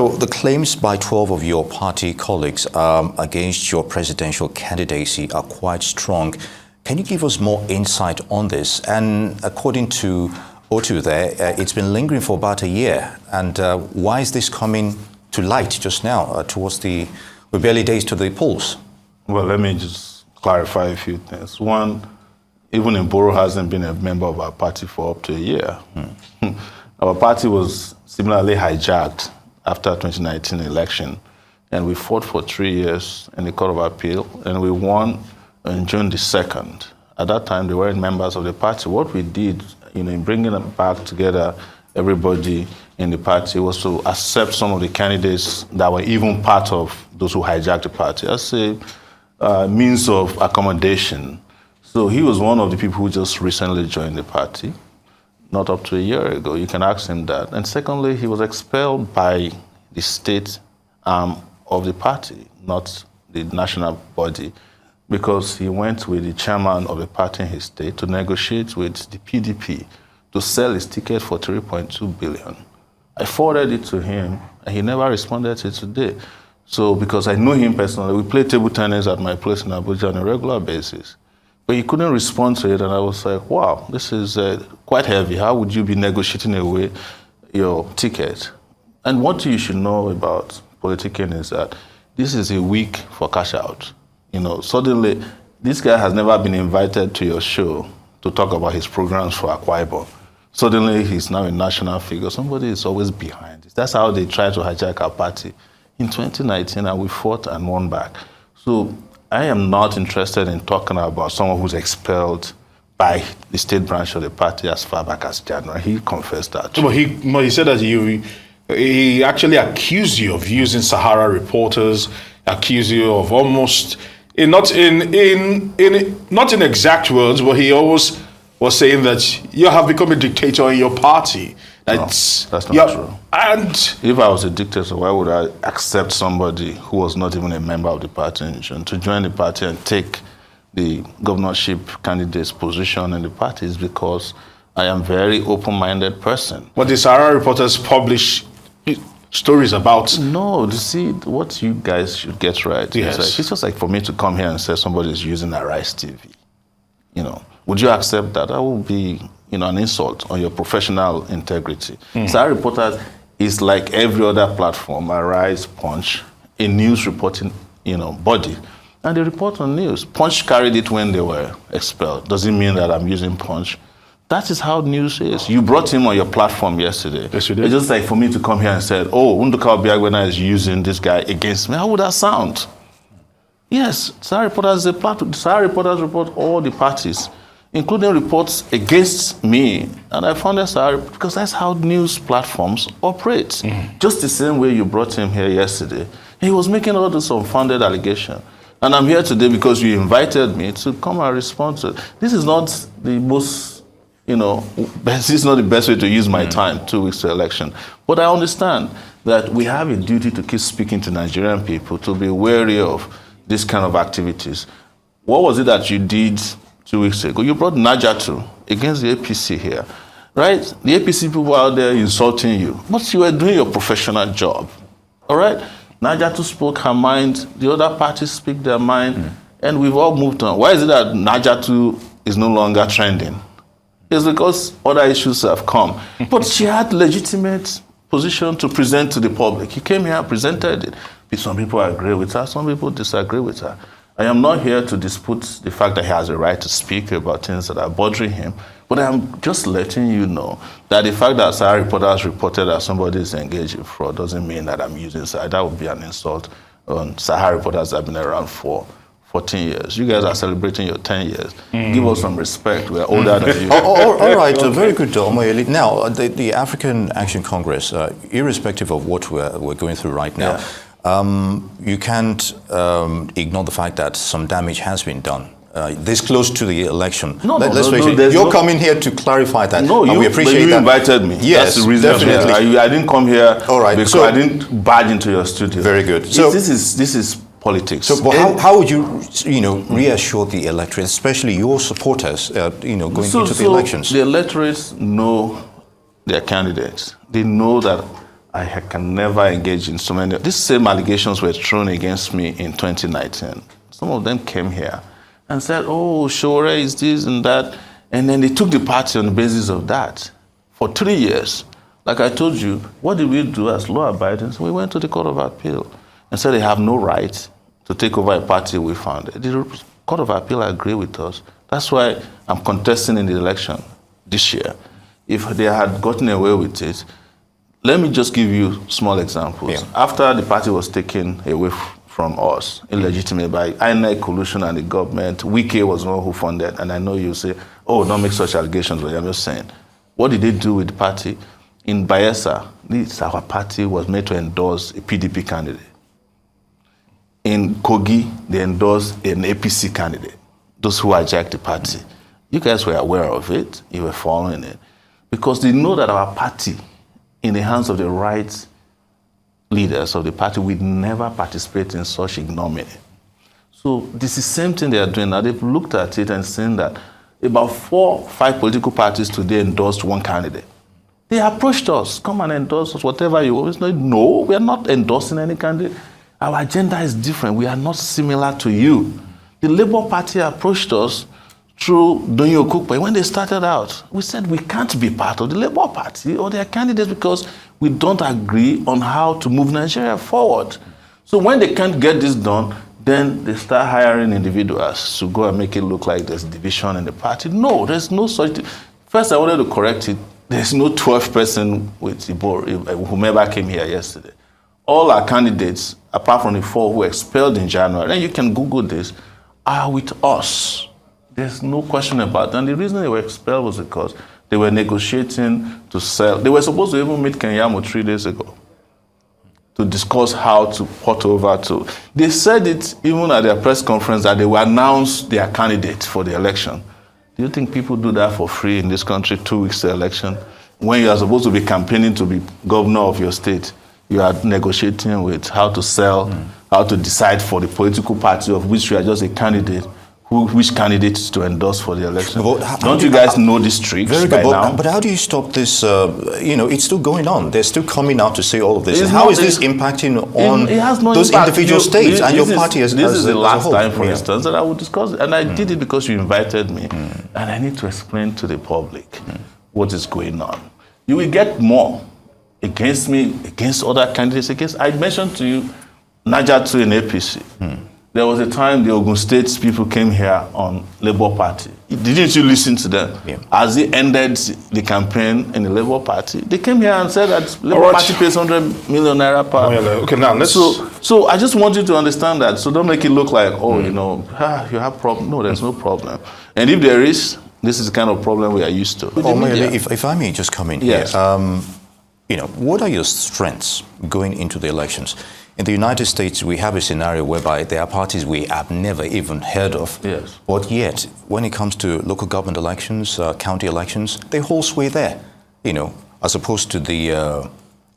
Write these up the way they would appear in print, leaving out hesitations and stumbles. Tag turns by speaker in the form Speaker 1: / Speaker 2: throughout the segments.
Speaker 1: The claims by 12 of your party colleagues against your presidential candidacy are quite strong. Can you give us more insight on this? And according to Otu there, it's been lingering for about a year. And why is this coming to light just now we're barely days to the polls?
Speaker 2: Well, let me just clarify a few things. One, even Mboro hasn't been a member of our party for up to a year. Our party was similarly hijacked after 2019 election, and we fought for 3 years in the Court of Appeal, and we won on June the 2nd. At that time, they weren't members of the party. What we did, in bringing them back together, everybody in the party, was to accept some of the candidates that were even part of those who hijacked the party as a means of accommodation. So he was one of the people who just recently joined the party, not up to a year ago. You can ask him that. And secondly, he was expelled by the state arm of the party, not the national body, because he went with the chairman of the party in his state to negotiate with the PDP to sell his ticket for 3.2 billion. I forwarded it to him, and he never responded to it today. So, because I know him personally, we play table tennis at my place in Abuja on a regular basis. But he couldn't respond to it, and I was like, wow, this is quite heavy. How would you be negotiating away your ticket? And what you should know about politicking is that this is a week for cash out. Suddenly, this guy has never been invited to your show to talk about his programs for Akwa Ibom. Suddenly, he's now a national figure. Somebody is always behind it. That's how they tried to hijack our party in 2019, and we fought and won back. So I am not interested in talking about someone who's expelled by the state branch of the party as far back as January. He confessed that.
Speaker 3: But he said that he actually accused you of using Sahara reporters, accused you of almost, not in exact words, but he always was saying that you have become a dictator in your party.
Speaker 2: That's not true.
Speaker 3: And
Speaker 2: if I was a dictator, why would I accept somebody who was not even a member of the party to join the party and take the governorship candidate's position in the party? Is because I am a very open-minded person.
Speaker 3: But the Sahara reporters publish stories about...
Speaker 2: No, you see, what you guys should get right.
Speaker 3: Yes.
Speaker 2: It's just like for me to come here and say somebody is using Arise TV. Would you accept that? That would be, an insult on your professional integrity. Sahara Reporters is like every other platform, Arise, Punch, a news reporting, body. And they report on news. Punch carried it when they were expelled. Doesn't mean that I'm using Punch. That is how news is. You brought him on your platform yesterday.
Speaker 3: Yes, you did.
Speaker 2: It's just like for me to come here and say, oh, Unduka Obiagwena is using this guy against me. How would that sound? Yes, Sahara Reporters is a platform. Sahara Reporters report all the parties, including reports against me. And I found that because that's how news platforms operate. Just the same way you brought him here yesterday. He was making all this unfounded allegation. And I'm here today because you invited me to come and respond to it. This is not the most, this is not the best way to use my time 2 weeks to election. But I understand that we have a duty to keep speaking to Nigerian people, to be wary of this kind of activities. What was it that you did 2 weeks ago? You brought Najatu against the APC here, right? The APC people out there insulting you, but you were doing your professional job, all right? Najatu spoke her mind, the other parties speak their mind, and we've all moved on. Why is it that Najatu is no longer trending? It's because other issues have come. But she had legitimate position to present to the public. He came here and presented it. Some people agree with her, some people disagree with her. I am not here to dispute the fact that he has a right to speak about things that are bothering him, but I'm just letting you know that the fact that Sahara Reporters reported that somebody is engaged in fraud doesn't mean that I'm using Sahara. That would be an insult on Sahara Reporters that have been around for 14 years. You guys are celebrating your 10 years. Give us some respect. We're older than you.
Speaker 1: All right, very good, Omoyele. Now, the African Action Congress, irrespective of what we're going through right now, you can't ignore the fact that some damage has been done. This close to the election. Let's face it. You're coming here to clarify that.
Speaker 2: No,
Speaker 1: we appreciate that.
Speaker 2: You invited me.
Speaker 1: Yes,
Speaker 2: that's the reason.
Speaker 1: definitely.
Speaker 2: I didn't come here because
Speaker 1: so,
Speaker 2: I didn't barge into your studio.
Speaker 1: Very good. So
Speaker 2: this is politics.
Speaker 1: So, but how would you, reassure the electorate, especially your supporters, going into the elections?
Speaker 2: The electorates know their candidates. They know that I can never engage in so many. These same allegations were thrown against me in 2019. Some of them came here and said, oh, Sowore is this and that. And then they took the party on the basis of that for 3 years. Like I told you, what did we do as law-abiding? So we went to the Court of Appeal and said they have no right to take over a party we founded. The Court of Appeal agreed with us. That's why I'm contesting in the election this year. If they had gotten away with it, let me just give you small examples.
Speaker 1: Yeah.
Speaker 2: After the party was taken away from us, illegitimate by INEC collusion and the government, Wike was the one who funded, and I know you say, oh, don't make such allegations, but I'm just saying. What did they do with the party? In Bayelsa, our party was made to endorse a PDP candidate. In Kogi, they endorsed an APC candidate, those who hijacked the party. You guys were aware of it, you were following it, because they know that our party, in the hands of the right leaders of the party, would never participate in such ignominy. So this is the same thing they are doing now. They've looked at it and seen that about 4 or 5 political parties today endorsed one candidate. They approached us, come and endorse us, whatever you always know. No, we are not endorsing any candidate. Our agenda is different. We are not similar to you. The Labour Party approached us through Donyo Kukpe. When they started out, we said we can't be part of the Labour Party or their candidates because we don't agree on how to move Nigeria forward. So when they can't get this done, then they start hiring individuals to go and make it look like there's division in the party. No, there's no such thing. First, I wanted to correct it. There's no 12th person with Ibor, whomever came here yesterday. All our candidates, apart from the 4 who expelled in January, and you can Google this, are with us. There's no question about that. And the reason they were expelled was because they were negotiating to sell. They were supposed to even meet Kenyamo 3 days ago to discuss how to port over to. They said it even at their press conference that they will announce their candidate for the election. Do you think people do that for free in this country 2 weeks to election? When you are supposed to be campaigning to be governor of your state, you are negotiating with how to sell, how to decide for the political party of which you are just a candidate, which candidates to endorse for the election. Don't you guys know these tricks
Speaker 1: very
Speaker 2: by
Speaker 1: good,
Speaker 2: now?
Speaker 1: but how do you stop this? It's still going on. They're still coming out to say all of this.
Speaker 2: It's
Speaker 1: How
Speaker 2: not-
Speaker 1: is this impacting on
Speaker 2: It has no
Speaker 1: those
Speaker 2: impact.
Speaker 1: individual states and your party as
Speaker 2: This is the
Speaker 1: as a
Speaker 2: last
Speaker 1: whole?
Speaker 2: time, for
Speaker 1: Yeah.
Speaker 2: instance, that I would discuss it. And I did it because you invited me. And I need to explain to the public what is going on. You will get more against me, against other candidates, I mentioned to you, Niger 2 in APC. There was a time the Ogun State people came here on Labour Party. Didn't you listen to them?
Speaker 1: Yeah.
Speaker 2: As they ended the campaign in the Labour Party, they came here and said that Labour
Speaker 3: All right.
Speaker 2: Party pays 100 million naira per.
Speaker 3: Okay, now let's.
Speaker 2: So I just want you to understand that. So don't make it look like, you have problem. No, there's no problem. And if there is, this is the kind of problem we are used to. With the
Speaker 1: Omoyele,
Speaker 2: media.
Speaker 1: if I may just come in
Speaker 2: Yes.
Speaker 1: here, what are your strengths going into the elections? In the United States, we have a scenario whereby there are parties we have never even heard of.
Speaker 2: Yes.
Speaker 1: But yet, when it comes to local government elections, county elections, they hold sway there, as opposed to the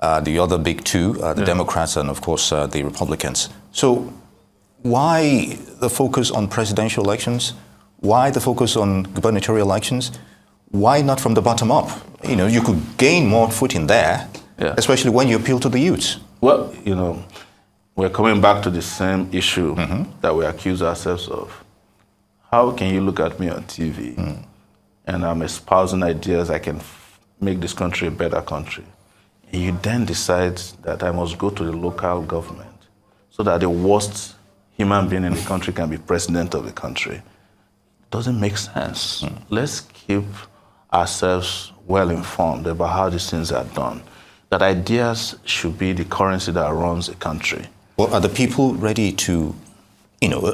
Speaker 1: other big two, the Democrats and, of course, the Republicans. So why the focus on presidential elections? Why the focus on gubernatorial elections? Why not from the bottom up? You could gain more footing there, especially when you appeal to the youths.
Speaker 2: Well, we're coming back to the same issue that we accuse ourselves of. How can you look at me on TV and I'm espousing ideas I can make this country a better country? And you then decide that I must go to the local government so that the worst human being in the country can be president of the country. It doesn't make sense. Let's keep ourselves well informed about how these things are done. That ideas should be the currency that runs a country.
Speaker 1: Well, are the people ready to,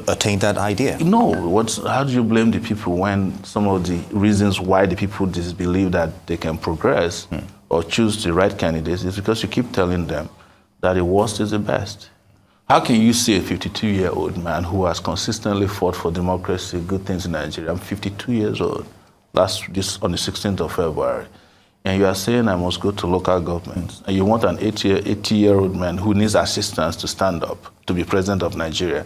Speaker 1: attain that idea?
Speaker 2: No. How do you blame the people when some of the reasons why the people disbelieve that they can progress or choose the right candidates is because you keep telling them that the worst is the best? How can you see a 52-year-old man who has consistently fought for democracy, good things in Nigeria? I'm 52 years old, on the 16th of February. And you are saying I must go to local government, and you want an 80-year-old man who needs assistance to stand up, to be president of Nigeria.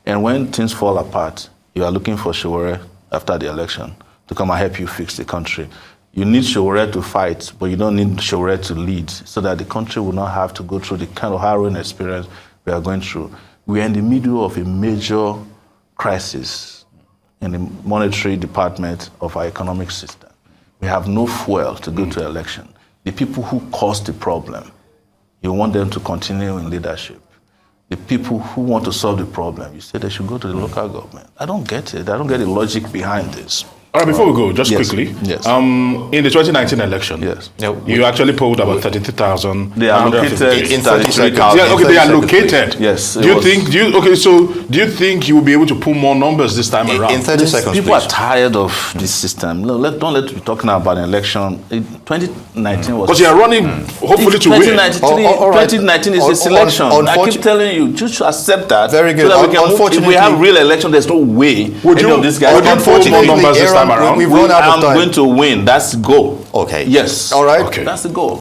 Speaker 2: And when things fall apart, you are looking for Sowore after the election to come and help you fix the country. You need Sowore to fight, but you don't need Sowore to lead, so that the country will not have to go through the kind of harrowing experience we are going through. We are in the middle of a major crisis in the monetary department of our economic system. We have no fuel to go to election. The people who caused the problem, you want them to continue in leadership. The people who want to solve the problem, you say they should go to the local government. I don't get it. I don't get the logic behind this.
Speaker 3: All right, before we go, just
Speaker 2: Yes.
Speaker 3: quickly.
Speaker 2: Yes.
Speaker 3: In the 2019 election,
Speaker 2: Yes.
Speaker 3: you actually polled about 32,000.
Speaker 2: They are located
Speaker 1: in 30 seconds.
Speaker 3: Yeah, okay, they are located.
Speaker 2: Yes.
Speaker 3: Do you think you will be able to pull more numbers this time around?
Speaker 1: In 30 seconds,
Speaker 2: People
Speaker 1: please.
Speaker 2: are tired of this system. No, don't let me talking about an election. 2019 was.
Speaker 3: Because you are running, hopefully, to win.
Speaker 2: 2019,
Speaker 1: all right.
Speaker 2: 2019 is a selection. I keep telling you, just accept that.
Speaker 1: Very good.
Speaker 2: So that we can move. If we
Speaker 1: Unfortunately-
Speaker 2: have real election, there's no way
Speaker 3: Would
Speaker 2: any
Speaker 3: you-
Speaker 2: of these guys
Speaker 3: would you
Speaker 2: can
Speaker 3: pull
Speaker 2: vote
Speaker 3: more
Speaker 2: in.
Speaker 3: numbers this time around?
Speaker 1: We've run out of
Speaker 2: I'm
Speaker 1: time.
Speaker 2: going to win. That's the goal.
Speaker 1: Okay.
Speaker 2: Yes.
Speaker 1: All right.
Speaker 3: Okay.
Speaker 2: That's the goal.